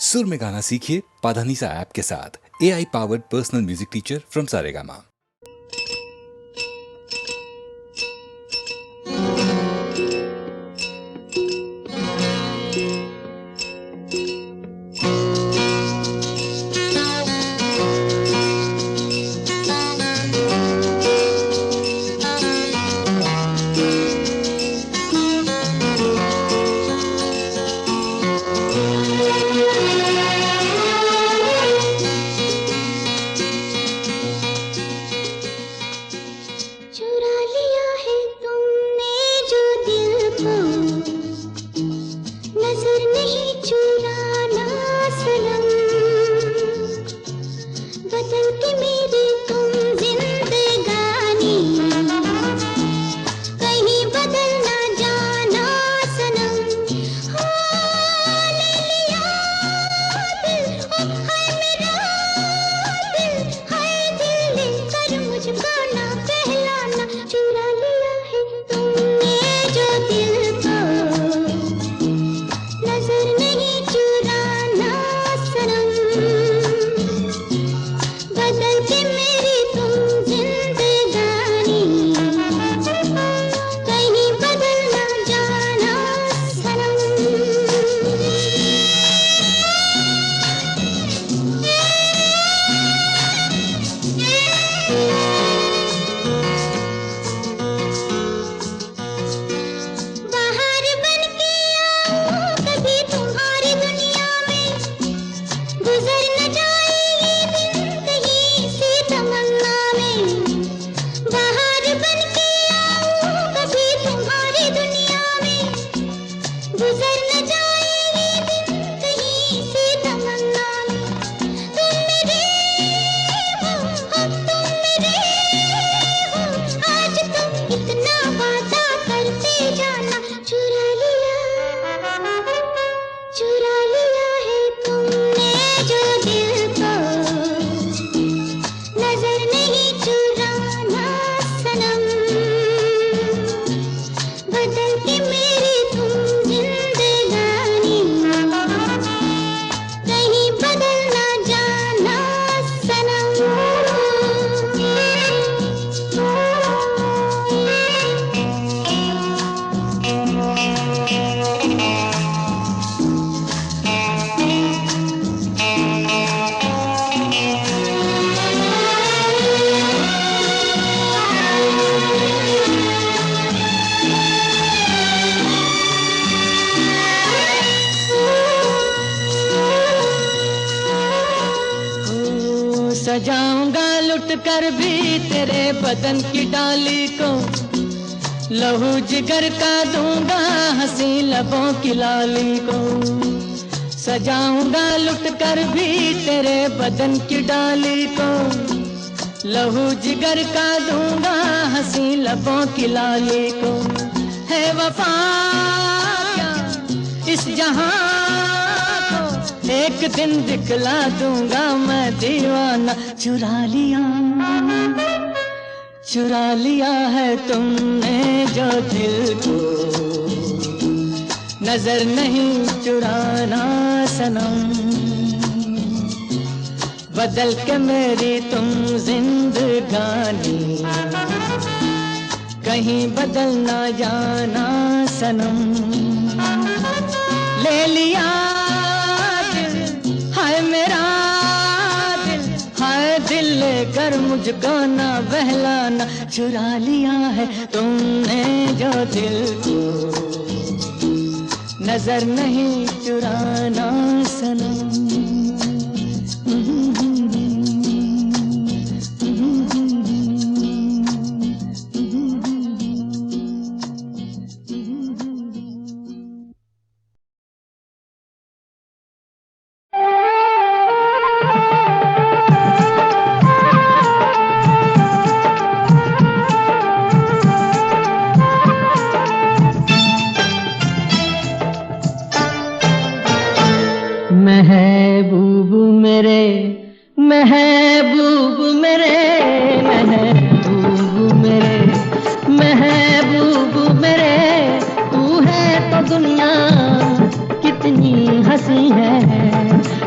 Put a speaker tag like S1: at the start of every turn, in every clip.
S1: सुर में गाना सीखिए पाधानीसा ऐप के साथ। AI powered personal music teacher from Saregama.
S2: सजाऊंगा लुट कर भी तेरे बदन की डाली को, लहू जिगर का दूंगा हंसी लबों की लाली को। सजाऊंगा लुट कर भी तेरे बदन की डाली को, लहू जिगर का दूंगा हंसी लबों की लाली को। है वफा इस जहां एक दिन दिखला दूंगा मैं दीवाना। चुरा लिया है तुमने जो दिल को, नजर नहीं चुराना सनम। बदल के मेरी तुम जिंदगानी, कहीं बदल ना जाना सनम। ले लिया दिल लेकर मुझको ना बहलाना। चुरा लिया है तुमने जो दिल को, नजर नहीं चुराना सनम। महबूब मेरे महबूब मेरे महबूब मेरे महबूब मेरे, तू है तो दुनिया कितनी हंसी है।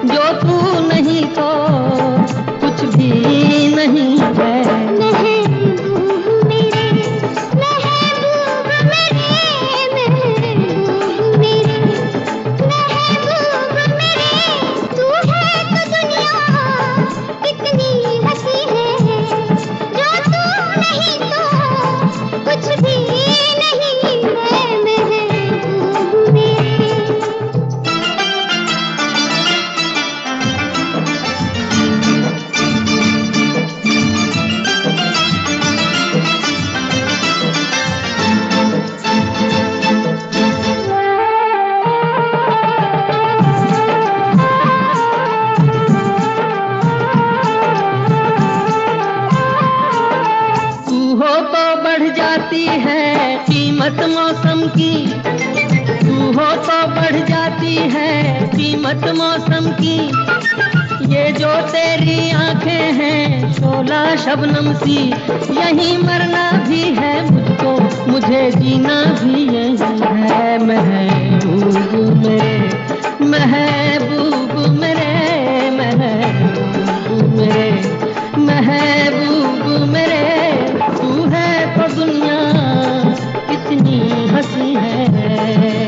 S2: कीमत मौसम की, तू हो तो बढ़ जाती है कीमत मौसम की। ये जो तेरी आंखें हैं शोला शबनम सी, यहीं मरना भी है मुझको, मुझे जीना भी यही है। महबूब मेरे, महबूब मेरे, महबूब मेरे, महबूब मेरे, तू है तो दुनिया कितनी हंसी है।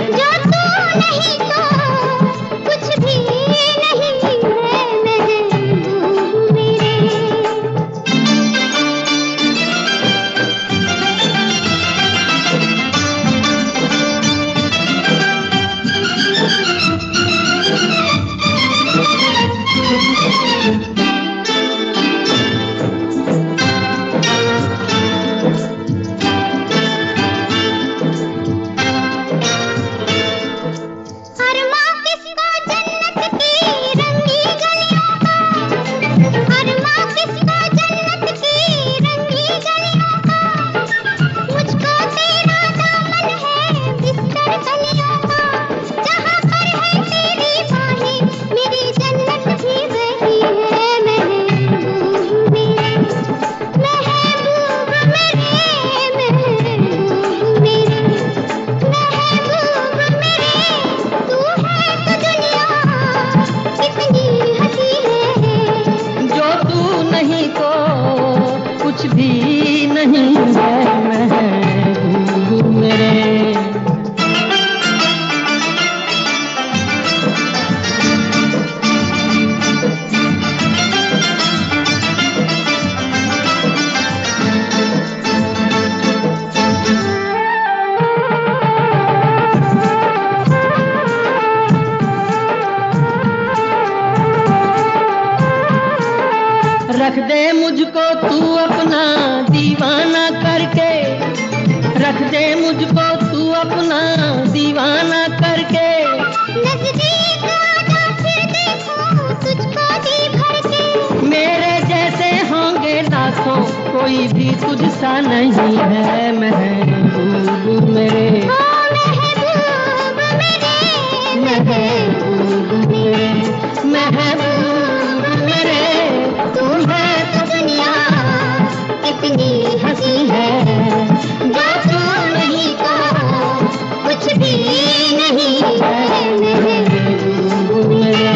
S3: जो तू नहीं तो कुछ भी नहीं है महबूब मेरे। अरमा किसको जन्नत की रंगी गलियों का, अरमा किसको जन्नत की रंगी गलियों का। मुझको तेरा दामन है बिस्तर कलियों का, जहाँ पर है तेरी बाहें मेरी जन्नत भी वही है। महबूब मेरे, महबूब मेरे, महबूब मेरे, महबूब मेरे, तू है तो दुनिया कितनी हंसी है।
S2: जो तू नहीं तो कुछ भी नहीं है महबूब मेरे। रख दे मुझको तू अपना दीवाना करके, रख दे मुझको तू अपना दीवाना करके।
S3: नजदीक आजा फिर देखो तुझको जी भर के।
S2: मेरे जैसे होंगे लाखों कोई भी तुझसा नहीं है महबूब मेरे,
S3: ओ महबूब मेरे,
S2: महबूब मेरे, महबूब मेरे,
S3: तू है तो दुनिया कितनी हंसी है। जो तू नहीं तो कुछ भी नहीं है महबूब मेरे।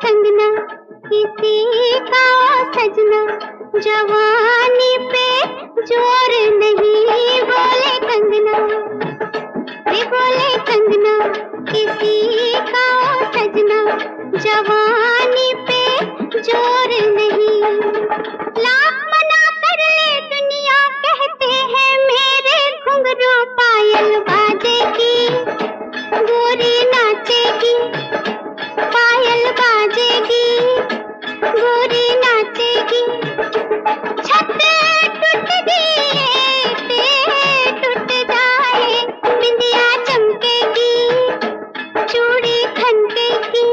S3: कंगना किसी का सजना, जवानी पे जोर नहीं, बोले कंगना, वे बोले कंगना किसी का सजना, जवानी पे जोर नहीं। लाख मना कर ले दुनिया, कहते हैं मेरे घुंघरू पायल बाजेगी, गोरी नाचेगी, पायल बाजेगी, गोरी नाचेगी। छत टूट दिए ते टूट जाए, बिंदिया चमकेगी, चूड़ी खनकेगी।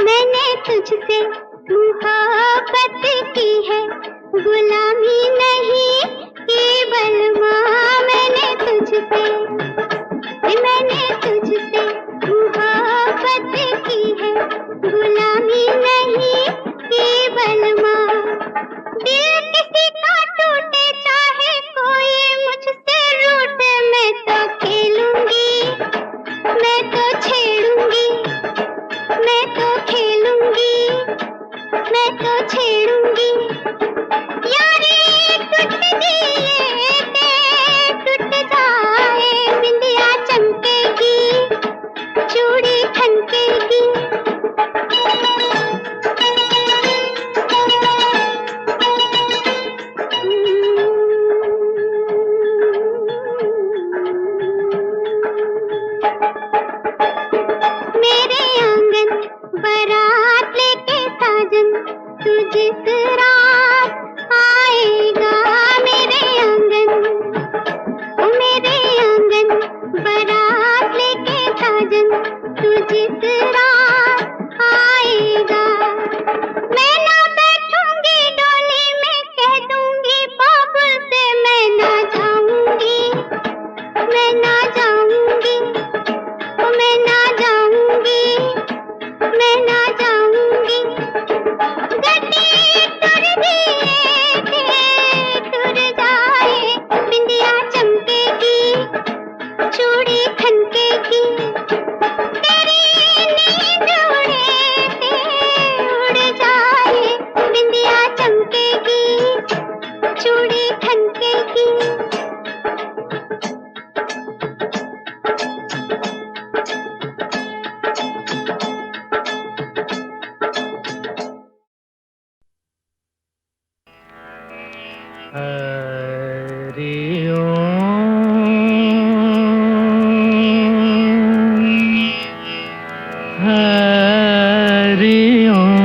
S3: मैंने तुझसे मोहब्बत की है, गुलामी नहीं केवल माँ। मैंने तुझसे मोहब्बत की है, गुलामी नहीं केवल माँ। दिल किसी का टूटे चाहे कोई मुझसे रूठे, मैं तो खेलूंगी, मैं तो छेड़ूंगी, मैं तो खेलूंगी, मैं तो छेड़ूंगी। यारी टूट दिए ते टूट जाए, बिंदिया चमकेगी, चूड़ी खनकेगी। मेरे आंगन बारात लेके साजन, तू जिस रात आएगा। मेरे आंगन बारात लेके साजन, तू जिस रात आएगा। मैं ना बैठूंगी डोली में, कह दूंगी बाबुल से मैं ना जाऊंगी, मैं ना जाऊंगी, मैं ना जाऊंगी, मैं ना जाऊंगी। गड्डी तुर दिए ते तुर जाए, बिंदिया चमकेगी, चूड़ी खनकेगी। तेरी नींद उड़े ते उड़ जाए, बिंदिया चमकेगी, चूड़ी खनकेगी।
S2: हरि ओम, हरि ओम,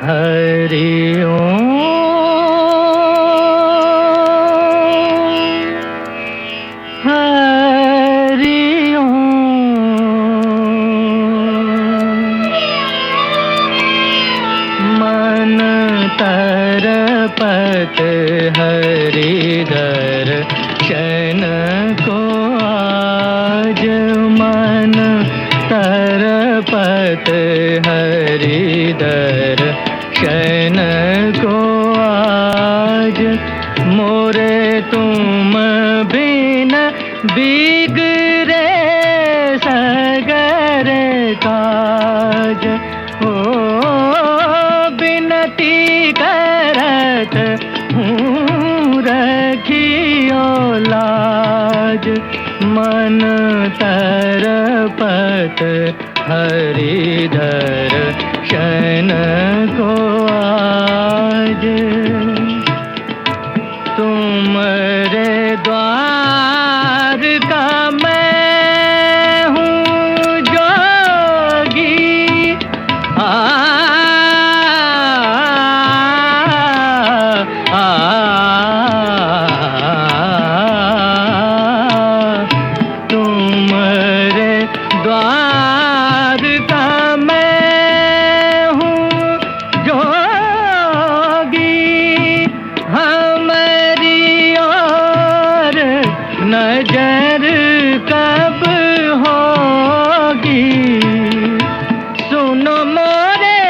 S2: हरि ओम, हरि ओम। मन तरपत हरिधर शन को आज, मन तरपत हरिधर शन को आज। मोरे तुम बिन बिगड़े सगर काज, ओ बिनती करत हूँ रखियो लाज। मन तरपत हरिधर शन को आज। तुमरे द्वार का मैं हूँ जोगी, तुमरे द्वार का मैं हूँ जोगी। हमारी और नजर कब होगी, सुनो मोरे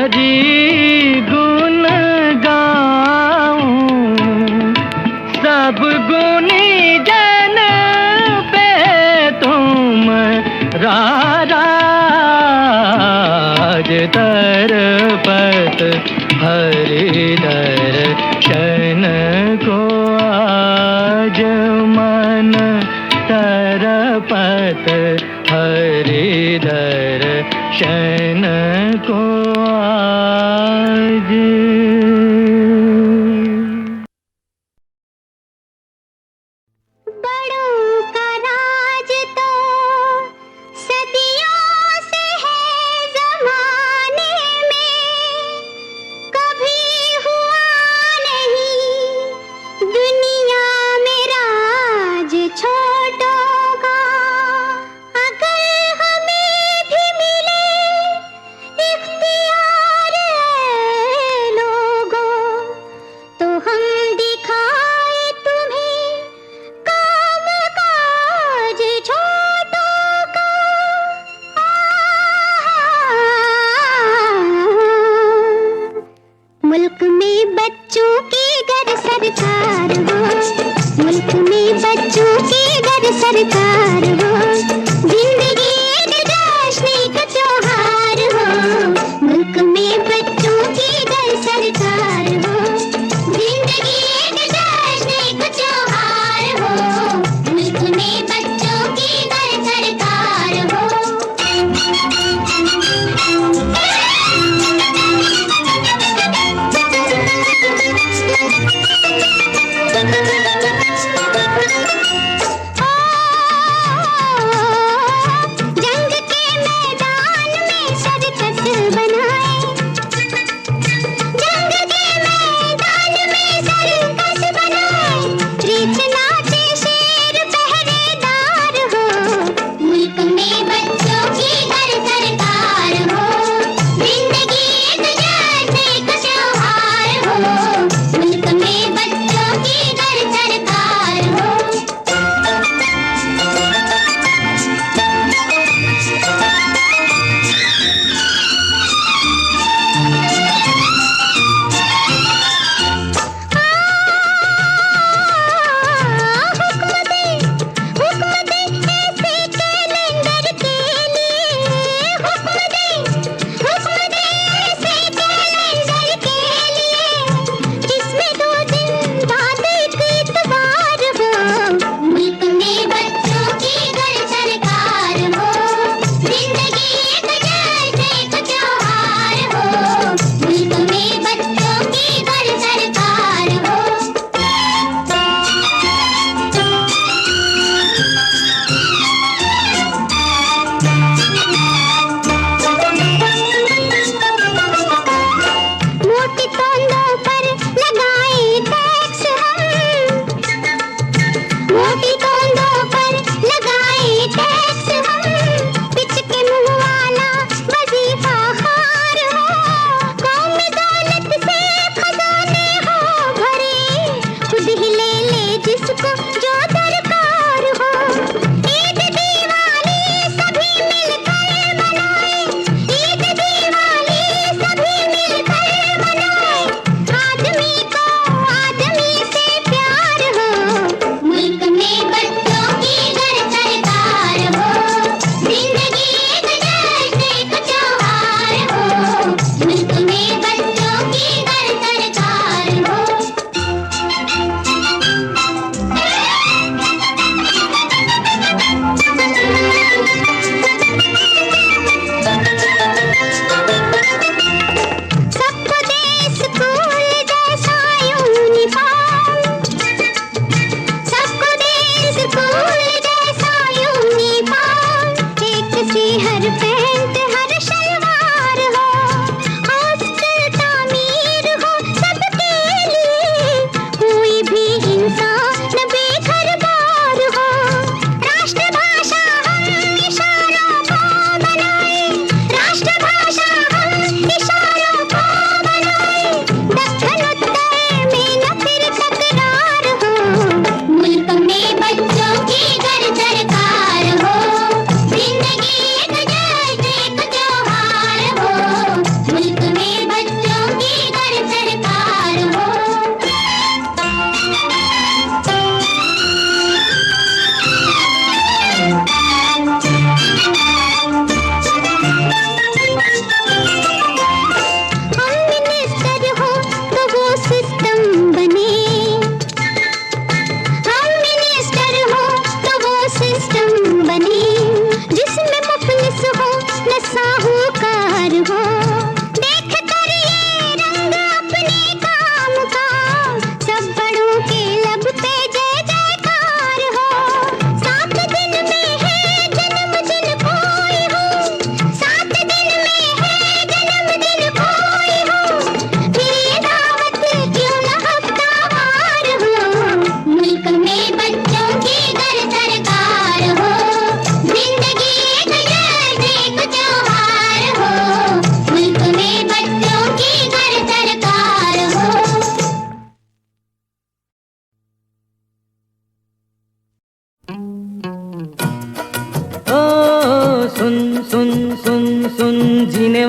S2: हरी गुण गाऊं, सब गुनी जन पे तुम राज तरपत हरि दर्शन को आज मन तरपत हरि दर्शन को आज।
S3: बड़ों का राज तो सदियों से है ज़माने में, कभी हुआ नहीं दुनिया में राज छोटों का। अगर हमें भी मिले इख्तियार लोगों, तो हम दिखाए तुम्हें काम काज छोटों का। मुल्क में बच्चों की गर सरकार हो, मुल्क में बच्चों की गर सरकार हो, जिंदगी एक जश्न एक त्योहार हो। मुल्क में बच्चों की गर सरकार हो, जिंदगी एक जश्न एक त्योहार हो। मुल्क में बच्चों की गर सरकार हो।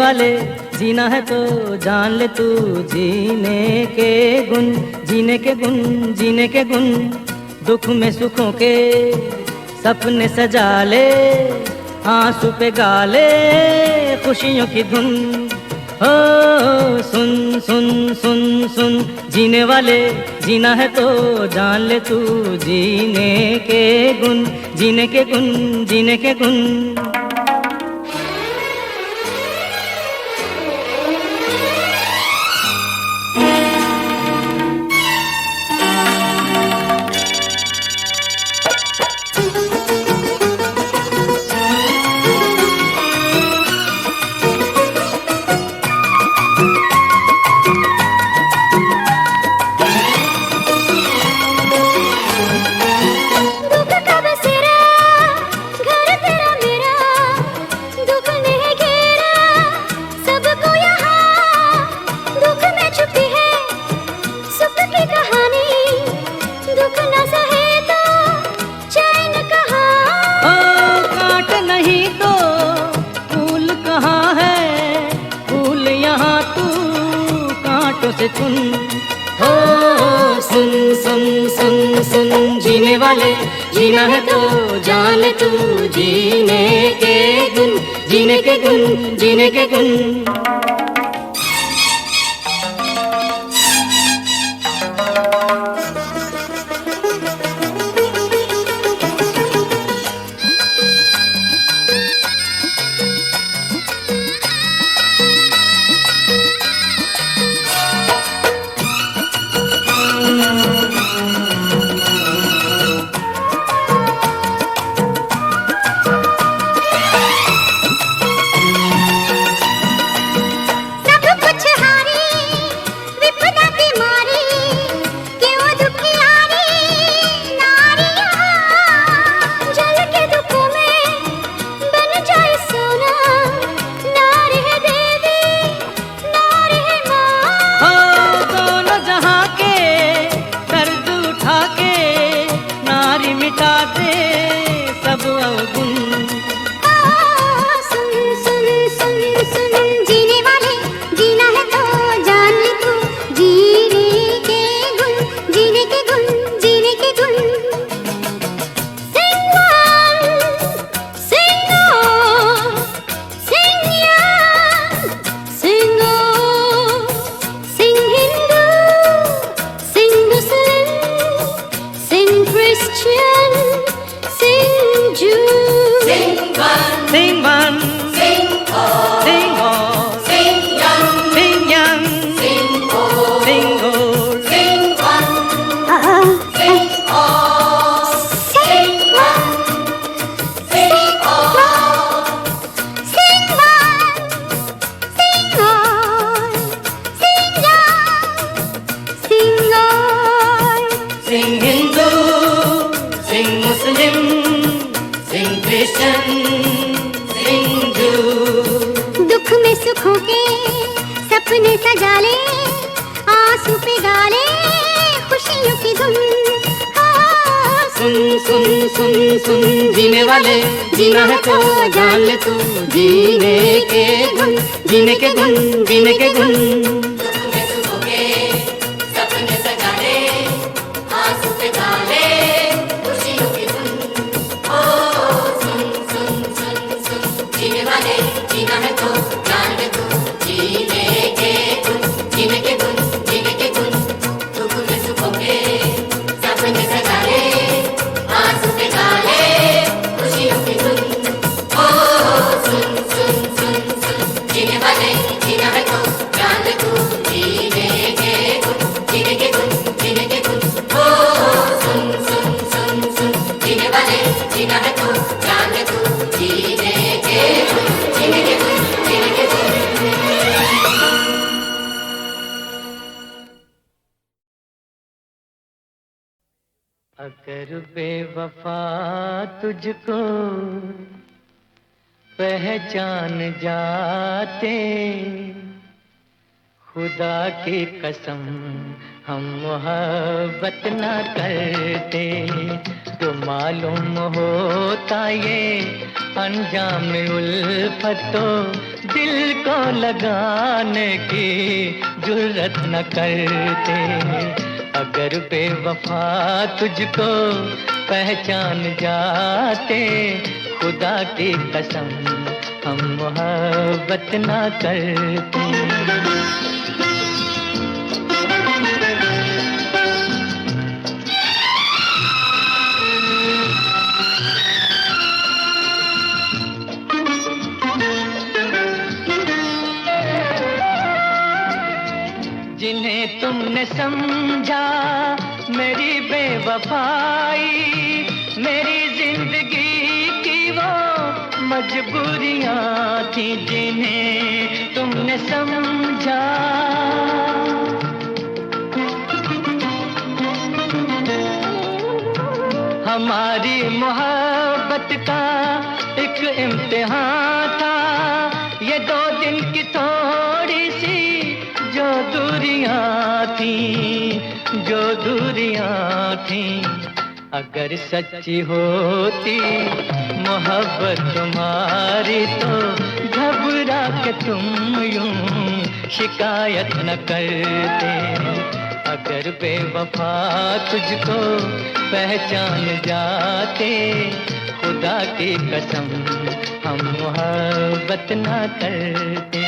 S2: वाले जीना है तो जान ले तू जीने के गुण, जीने के गुण, जीने के गुण। दुख में सुखों के सपने सजा ले, आंसू पे गा ले खुशियों की धुन। हो सुन सुन सुन सुन, जीने वाले जीना है तो जान ले तू जीने के गुण, जीने के गुण, जीने के गुण। से चुन। हो सुन सुन सुन सुन, जीने वाले जीना है तो जान ले तू जीने के गुण, जीने के गुण, जीने के गुण। सुखों के सपने सजा ले, आंसू पे गा ले खुशियों की धुन। सुन सुन सुन सुन, जीने वाले जीना है तो जान ले तू जीने के गुण, जीने के गुण, जीने के गुण। अगर बेवफा तुझको पहचान जाते, खुदा की कसम हम मोहब्बत न करते, तो मालूम होता ये अंजाम उल्फत तो दिल को लगाने की जुर्रत न करते। अगर बेवफा तुझको पहचान जाते, खुदा की कसम हम मोहब्बत न करते। जिन्हें तुमने समझा मेरी बेवफाई, मेरी जिंदगी की वो मजबूरियां थी। जिन्हें तुमने समझा, हमारी मोहब्बत का एक इम्तिहान था ये, 2 दिन की थोड़ी सी जो दूरियां थी। अगर सच्ची होती मोहब्बत तुम्हारी, तो घबरा के तुम यूं शिकायत न करते। अगर बेवफा तुझको पहचान जाते, खुदा की कसम हम मोहब्बत न करते।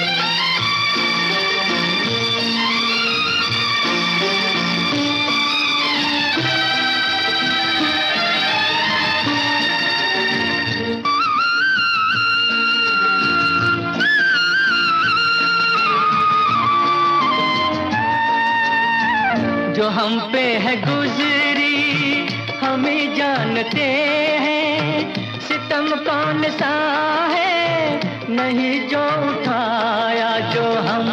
S2: जो हम पे है गुजरी हम ही जानते हैं, सितम कौन सा है नहीं जो उठाया जो हम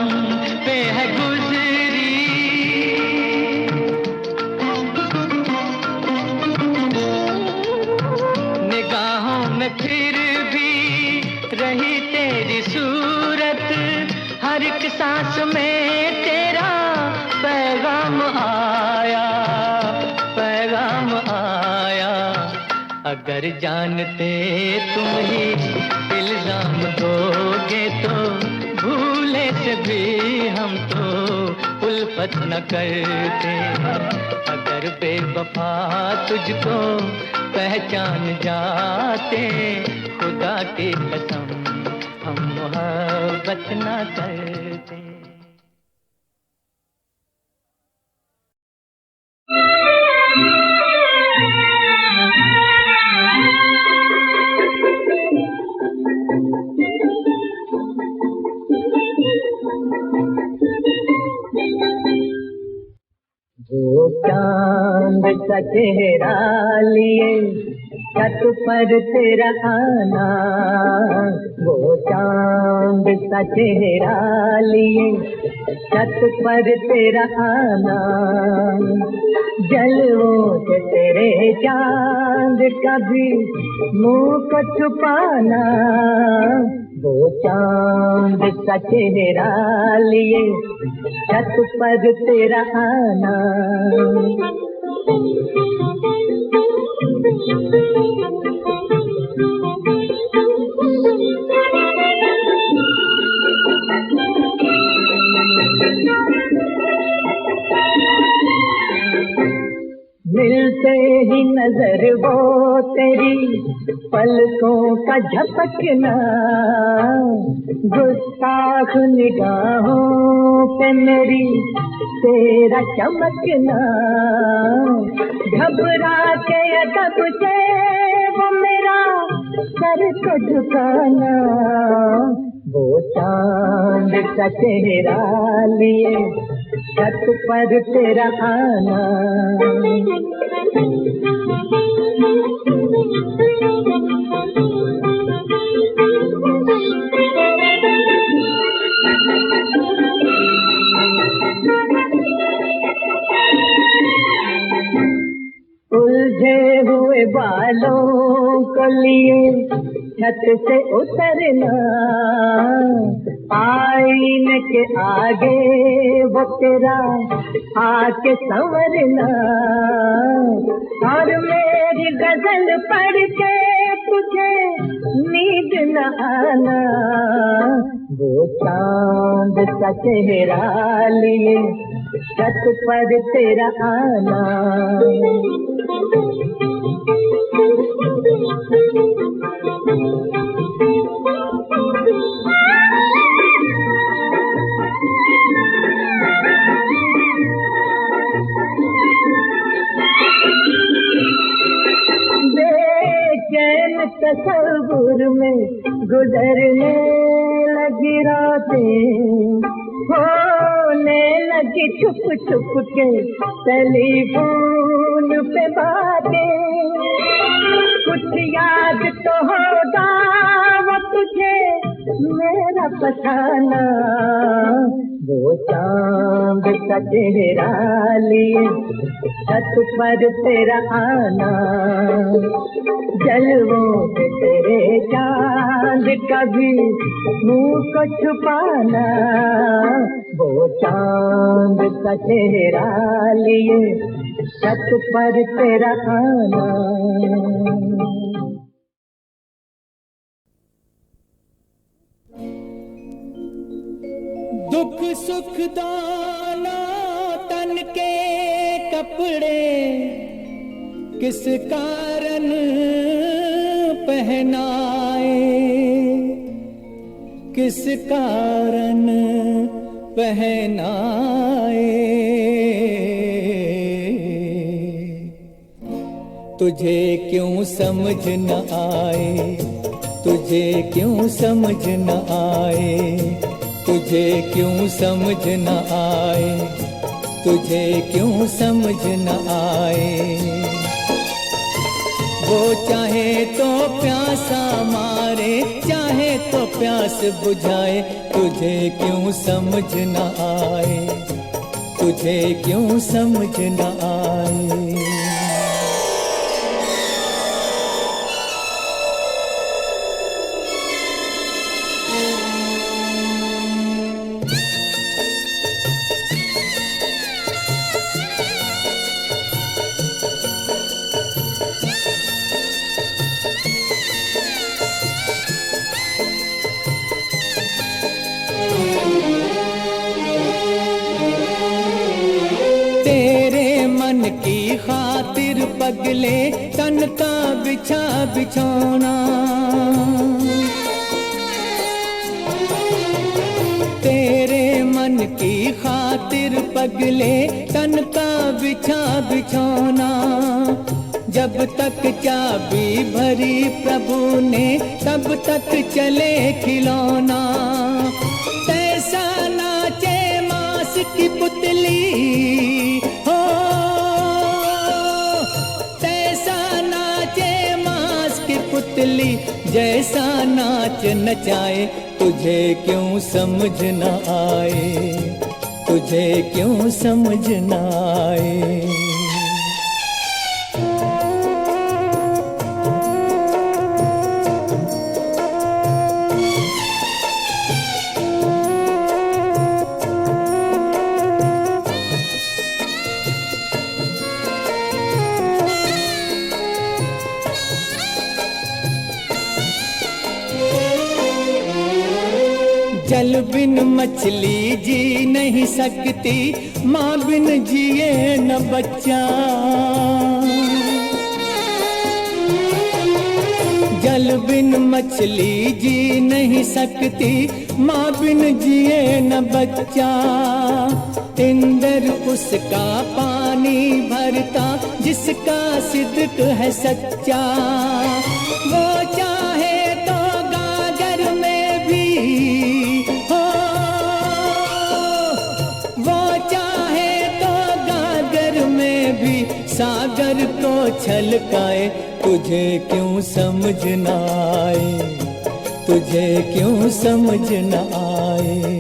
S2: पे है गुजरी। निगाहों में फिर भी रही तेरी सूरत, हर एक सांस में तेरा पैगाम आया, पैगाम आया। अगर जानते तुम ही इल्जाम दोगे, तो भूले से भी हम तो उल्फत न करते। अगर बेवफा तुझको पहचान जाते, खुदा की कसम हम मोहब्बत न करते। वो चांद का चेहरा लिए छत पर तेरा आना, वो चांद का चेहरा लिए छत पर तेरा आना। जलवों से तेरे चांद का भी मुंह को छुपाना, वो चांद का चेहरा लिए छत पर तेरा आना। मिलते ही नजर वो तेरी पलकों का झपकना, गुस्ताख निगाहों पे मेरी तेरा चमकना। घबरा के अदब से वो मेरा सर को झुकाना, वो चांद का चेहरा लिए छत पर तेरा आना। उलझे हुए बालों को लिए छत से उतरना, आईने के आगे वो तेरा आके संवरना। और मेरी गजल पढ़ के तुझे नींद न आना, वो चांद का चेहरा लिए छत पर तेरा आना। बेचैन तस्वुर में गुजरने लगी रातें, होने लगी छुप छुप के टेलीफोन पे बातें। कुछ याद तो होगा वो तुझे मेरा पठाना, वो चांद का चेहरा लिए छत पर तेरा आना। जलवों से तेरे चांद का भी मुँह को छुपाना, वो चांद का चेहरा लिए छत पर तेरा आना।
S4: दुख सुख दोनों तन के कपड़े किस कारण पहनाए, किस कारण पहनाए। तुझे क्यों समझ न आए, तुझे क्यों समझ न आए, तुझे क्यों समझ न आए, तुझे क्यों समझ न आए। वो चाहे तो प्यासा मारे, चाहे तो प्यास बुझाए, तुझे क्यों समझ न आए, तुझे क्यों समझ न आए। की खातिर पगले तन का बिछा बिछौना, तेरे मन की खातिर पगले तन का बिछा बिछौना। जब तक चाबी भरी प्रभु ने तब तक चले खिलौना। तैसा नाचे मांस की पुतली हो, पुतली जैसा नाच नचाए, तुझे क्यों समझ न आए, तुझे क्यों समझ न आए। जल बिन मछली जी नहीं सकती, माँ बिन जिए न बच्चा। जल बिन मछली जी नहीं सकती, माँ बिन जिए न बच्चा। इंदर उसका पानी भरता जिसका सिद्क है सच्चा। वो चाहे तो गागर में भी हो, वो चाहे तो गागर में भी सागर को छलकाए। तुझे क्यों समझ न आए, तुझे क्यों समझ न आए।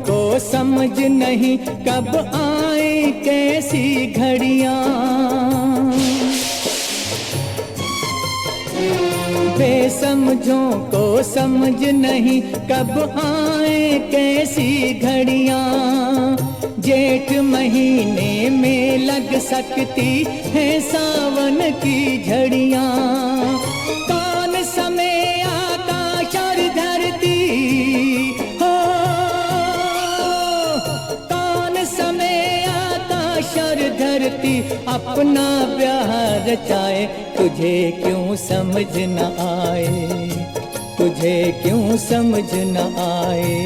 S4: को समझ नहीं कब आए कैसी घड़ियां। बेसमझों को समझ नहीं कब आए कैसी घड़ियां। जेठ महीने में लग सकती है सावन की झड़ियां। कौन समय आकाश और धरती हो, कौन समय आकाश और धरती अपना ब्याह रचाए। तुझे क्यों समझ न आए, तुझे क्यों समझ न आए।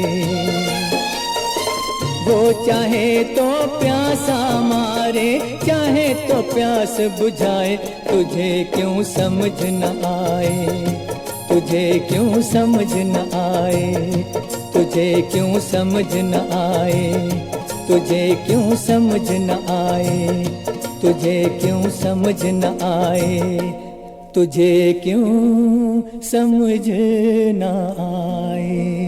S4: वो चाहे तो प्यासा मारे, चाहे तो प्यास बुझाए। तुझे क्यों समझ न आए, तुझे क्यों समझ न आए। तुझे क्यों समझ न आए, तुझे क्यों समझ न आए। तुझे क्यों समझ न आए, तुझे क्यों समझ न आए।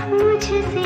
S3: मुझसे